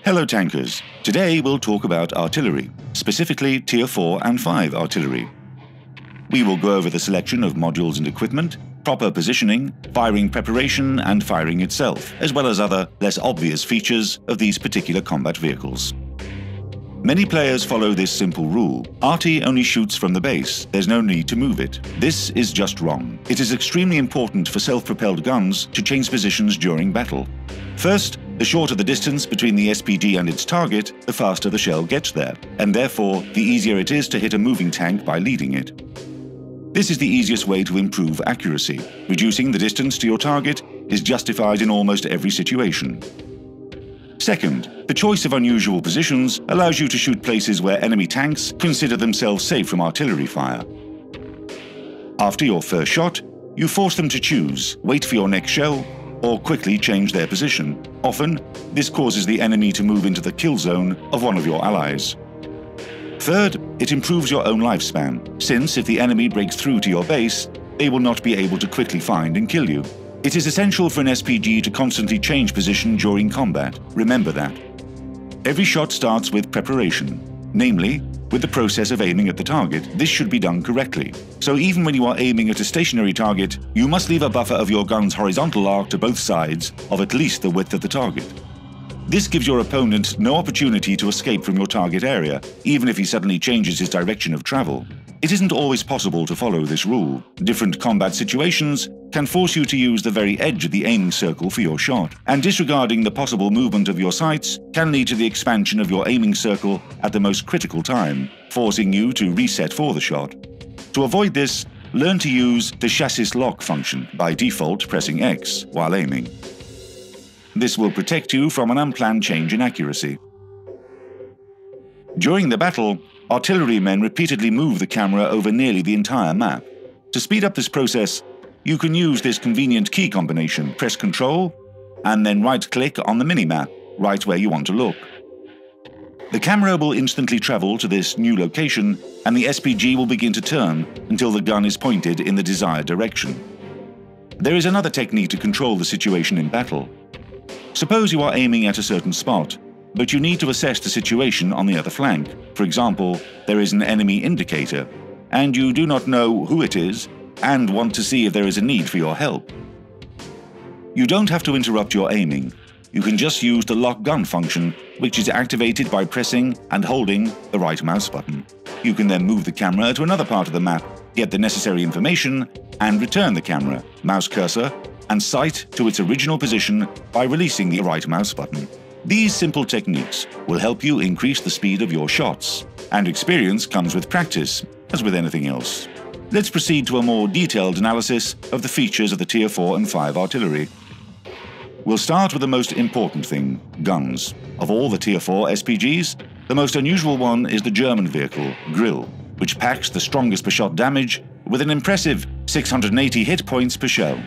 Hello tankers! Today we'll talk about artillery, specifically Tier 4 and 5 artillery. We will go over the selection of modules and equipment, proper positioning, firing preparation and firing itself, as well as other, less obvious features of these particular combat vehicles. Many players follow this simple rule: arty only shoots from the base, there's no need to move it. This is just wrong. It is extremely important for self-propelled guns to change positions during battle. First, the shorter the distance between the SPG and its target, the faster the shell gets there, and therefore the easier it is to hit a moving tank by leading it. This is the easiest way to improve accuracy. Reducing the distance to your target is justified in almost every situation. Second, the choice of unusual positions allows you to shoot places where enemy tanks consider themselves safe from artillery fire. After your first shot, you force them to choose, wait for your next shell, or quickly change their position. Often, this causes the enemy to move into the kill zone of one of your allies. Third, it improves your own lifespan, since if the enemy breaks through to your base, they will not be able to quickly find and kill you. It is essential for an SPG to constantly change position during combat. Remember that. Every shot starts with preparation, namely, with the process of aiming at the target. This should be done correctly. So even when you are aiming at a stationary target, you must leave a buffer of your gun's horizontal arc to both sides of at least the width of the target. This gives your opponent no opportunity to escape from your target area, even if he suddenly changes his direction of travel. It isn't always possible to follow this rule. Different combat situations can force you to use the very edge of the aiming circle for your shot, and disregarding the possible movement of your sights can lead to the expansion of your aiming circle at the most critical time, forcing you to reset for the shot. To avoid this, learn to use the chassis lock function, by default pressing X while aiming. This will protect you from an unplanned change in accuracy. During the battle, artillerymen repeatedly move the camera over nearly the entire map. To speed up this process, you can use this convenient key combination: press Ctrl and then right-click on the minimap, right where you want to look. The camera will instantly travel to this new location, and the SPG will begin to turn until the gun is pointed in the desired direction. There is another technique to control the situation in battle. Suppose you are aiming at a certain spot, but you need to assess the situation on the other flank. For example, there is an enemy indicator, and you do not know who it is and want to see if there is a need for your help. You don't have to interrupt your aiming. You can just use the lock gun function, which is activated by pressing and holding the right mouse button. You can then move the camera to another part of the map, get the necessary information, and return the camera, mouse cursor, and sight to its original position by releasing the right mouse button. These simple techniques will help you increase the speed of your shots, and experience comes with practice, as with anything else. Let's proceed to a more detailed analysis of the features of the Tier 4 and 5 artillery. We'll start with the most important thing: guns. Of all the Tier 4 SPGs, the most unusual one is the German vehicle, Grill, which packs the strongest per shot damage with an impressive 680 hit points per shell.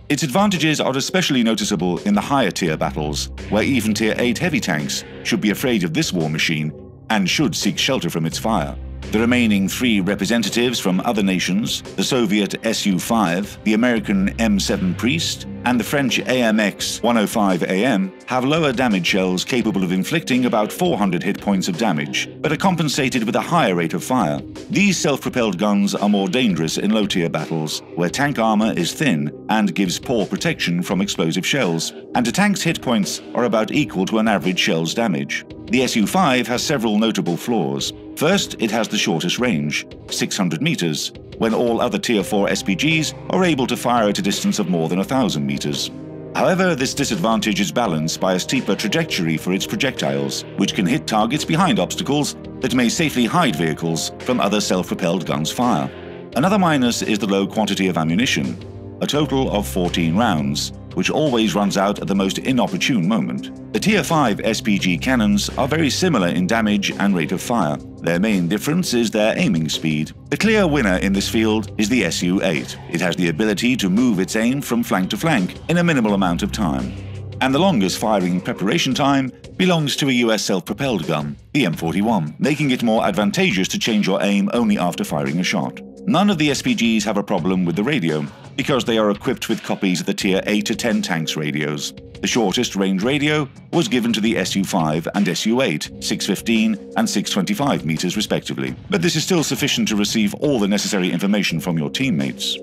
Its advantages are especially noticeable in the higher tier battles, where even Tier 8 heavy tanks should be afraid of this war machine and should seek shelter from its fire. The remaining three representatives from other nations, the Soviet Su-5, the American M7 Priest, and the French AMX 105AM, have lower damage shells capable of inflicting about 400 hit points of damage, but are compensated with a higher rate of fire. These self-propelled guns are more dangerous in low-tier battles, where tank armor is thin and gives poor protection from explosive shells, and a tank's hit points are about equal to an average shell's damage. The Su-5 has several notable flaws. First, it has the shortest range, 600 meters, when all other Tier 4 SPGs are able to fire at a distance of more than 1,000 meters. However, this disadvantage is balanced by a steeper trajectory for its projectiles, which can hit targets behind obstacles that may safely hide vehicles from other self-propelled guns' fire. Another minus is the low quantity of ammunition, a total of 14 rounds, which always runs out at the most inopportune moment. The Tier 5 SPG cannons are very similar in damage and rate of fire. Their main difference is their aiming speed. The clear winner in this field is the Su-8. It has the ability to move its aim from flank to flank in a minimal amount of time. And the longest firing preparation time belongs to a US self-propelled gun, the M41, making it more advantageous to change your aim only after firing a shot. None of the SPGs have a problem with the radio, because they are equipped with copies of the Tier 8 to 10 tanks radios. The shortest range radio was given to the Su-5 and Su-8, 615 and 625 meters respectively, but this is still sufficient to receive all the necessary information from your teammates.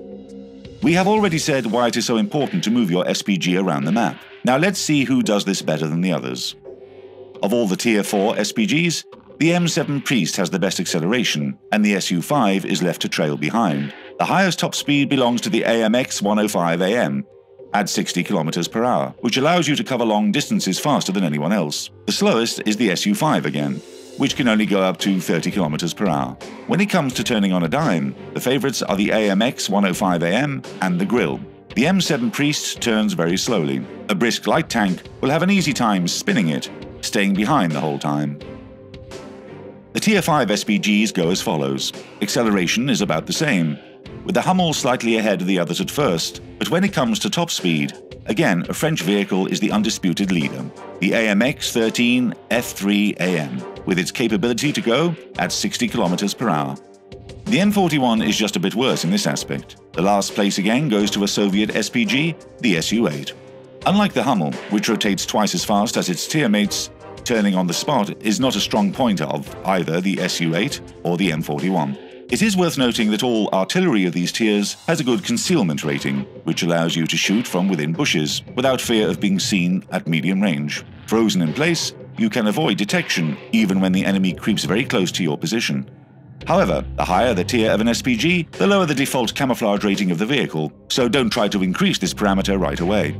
We have already said why it is so important to move your SPG around the map. Now let's see who does this better than the others. Of all the Tier 4 SPGs, the M7 Priest has the best acceleration, and the Su-5 is left to trail behind. The highest top speed belongs to the AMX 105AM, at 60 km per hour, which allows you to cover long distances faster than anyone else. The slowest is the Su-5 again, which can only go up to 30 km per hour. When it comes to turning on a dime, the favorites are the AMX 105AM and the Grill. The M7 Priest turns very slowly. A brisk light tank will have an easy time spinning it, staying behind the whole time. The Tier 5 SPGs go as follows. Acceleration is about the same, with the Hummel slightly ahead of the others at first, but when it comes to top speed, again a French vehicle is the undisputed leader, the AMX 13 F3AM, with its capability to go at 60 km per hour. The M41 is just a bit worse in this aspect. The last place again goes to a Soviet SPG, the Su-8. Unlike the Hummel, which rotates twice as fast as its tier mates, turning on the spot is not a strong point of either the Su-8 or the M41. It is worth noting that all artillery of these tiers has a good concealment rating, which allows you to shoot from within bushes, without fear of being seen at medium range. Frozen in place, you can avoid detection even when the enemy creeps very close to your position. However, the higher the tier of an SPG, the lower the default camouflage rating of the vehicle, so don't try to increase this parameter right away.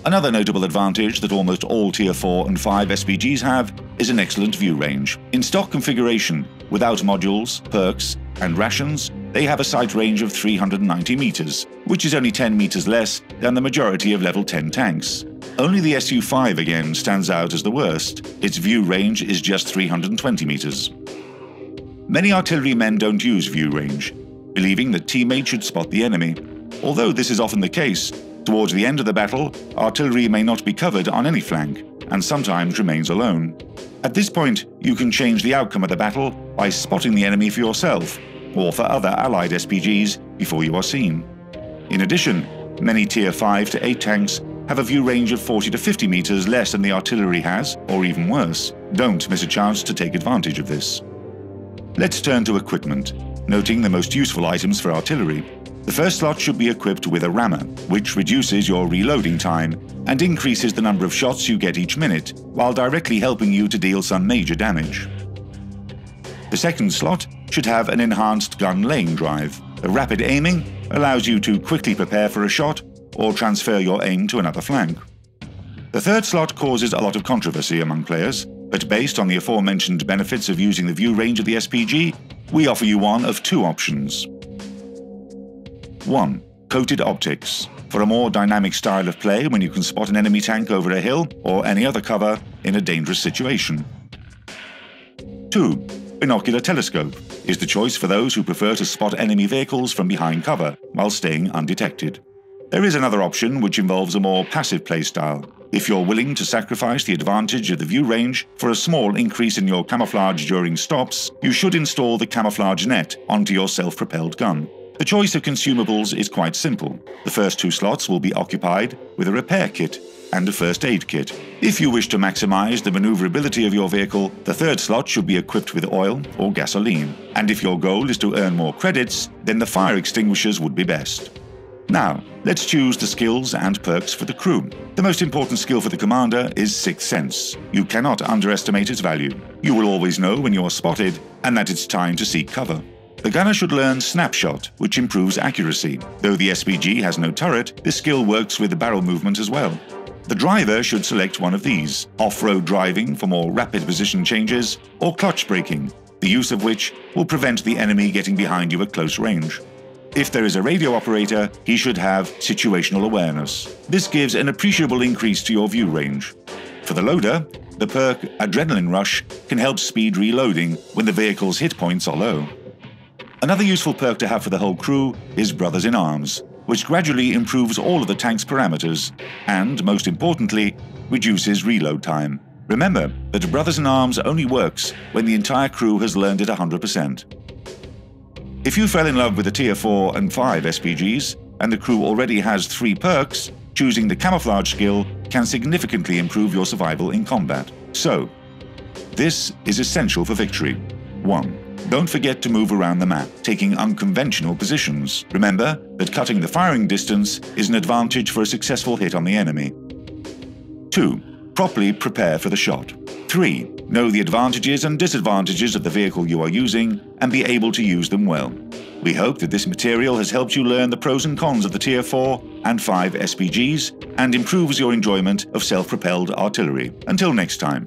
Another notable advantage that almost all Tier 4 and 5 SPGs have is an excellent view range. In stock configuration, without modules, perks, and rations, they have a sight range of 390 meters, which is only 10 meters less than the majority of level 10 tanks. Only the Su-5 again stands out as the worst. Its view range is just 320 meters. Many artillerymen don't use view range, believing that teammates should spot the enemy. Although this is often the case, towards the end of the battle, artillery may not be covered on any flank, and sometimes remains alone. At this point, you can change the outcome of the battle by spotting the enemy for yourself, or for other allied SPGs before you are seen. In addition, many Tier 5 to 8 tanks have a view range of 40 to 50 meters less than the artillery has, or even worse. Don't miss a chance to take advantage of this. Let's turn to equipment, noting the most useful items for artillery. The first slot should be equipped with a rammer, which reduces your reloading time and increases the number of shots you get each minute, while directly helping you to deal some major damage. The second slot should have an enhanced gun laying drive. The rapid aiming allows you to quickly prepare for a shot or transfer your aim to another flank. The third slot causes a lot of controversy among players, but based on the aforementioned benefits of using the view range of the SPG, we offer you one of two options. 1. Coated optics, for a more dynamic style of play when you can spot an enemy tank over a hill or any other cover in a dangerous situation. 2. Binocular telescope is the choice for those who prefer to spot enemy vehicles from behind cover while staying undetected. There is another option which involves a more passive play style. If you're willing to sacrifice the advantage of the view range for a small increase in your camouflage during stops, you should install the camouflage net onto your self-propelled gun. The choice of consumables is quite simple. The first two slots will be occupied with a repair kit and a first aid kit. If you wish to maximize the maneuverability of your vehicle, the third slot should be equipped with oil or gasoline. And if your goal is to earn more credits, then the fire extinguishers would be best. Now, let's choose the skills and perks for the crew. The most important skill for the commander is Sixth Sense. You cannot underestimate its value. You will always know when you are spotted and that it's time to seek cover. The gunner should learn Snapshot, which improves accuracy. Though the SPG has no turret, this skill works with the barrel movement as well. The driver should select one of these: off-road driving for more rapid position changes, or clutch braking, the use of which will prevent the enemy getting behind you at close range. If there is a radio operator, he should have situational awareness. This gives an appreciable increase to your view range. For the loader, the perk Adrenaline Rush can help speed reloading when the vehicle's hit points are low. Another useful perk to have for the whole crew is Brothers in Arms, which gradually improves all of the tank's parameters and, most importantly, reduces reload time. Remember that Brothers in Arms only works when the entire crew has learned it 100%. If you fell in love with the Tier 4 and 5 SPGs, and the crew already has 3 perks, choosing the camouflage skill can significantly improve your survival in combat. So, this is essential for victory. 1. Don't forget to move around the map, taking unconventional positions. Remember that cutting the firing distance is an advantage for a successful hit on the enemy. 2. Properly prepare for the shot. 3. Know the advantages and disadvantages of the vehicle you are using and be able to use them well. We hope that this material has helped you learn the pros and cons of the Tier 4 and 5 SPGs and improves your enjoyment of self-propelled artillery. Until next time.